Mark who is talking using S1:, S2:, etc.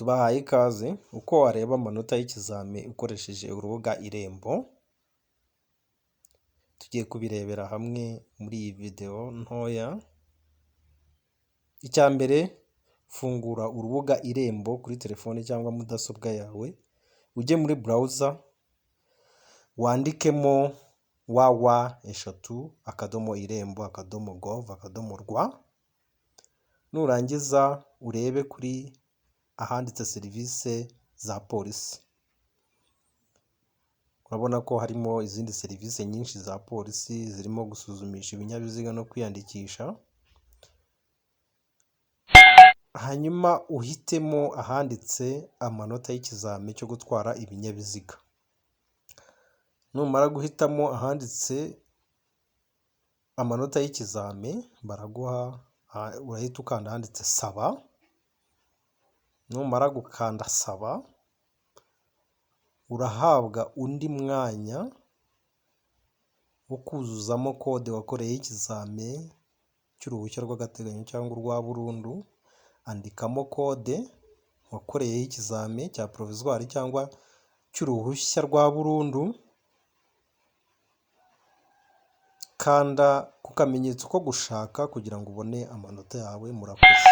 S1: Tubahaye ikaze uko wareba amanota y'ikizami ukoresheje urubuga Irembo. Tugiye kubirebera hamwe muri iyi video ntoya. Icya mbere, fungura urubuga Irembo kuri telefone cyangwa mudasobwa yawe, ujye muri browser wandikemo www.irembo.gov.rw. Nurangiza urebe kuri ahanditse serivisi za polisi. Urabona ko harimo izindi serivisi nyinshi za polisi zirimo gusuzumisha ibinyabiziga no kwiyandikisha. Hanyuma uhitemo ahanditse amanota y'ikizami cyo gutwara ibinyabiziga. Numara guhitamo ahanditse amanota y'ikizami baraguha, urahita ukanda ahanditse saba. Numara gukanda saba, urahabwa undi mwanya wo kuzuzamo kode wakoreyeho ikizami cy'uruhushya rw'agateganyo cyangwa urwa burundu. Andikamo kode wakoreyeho ikizami cya provisoire cyangwa cy'uruhushya rwa burundu. Kanda ku kamenyetso ko gushaka kugira ngo ubone amanota yawe. Murakoze.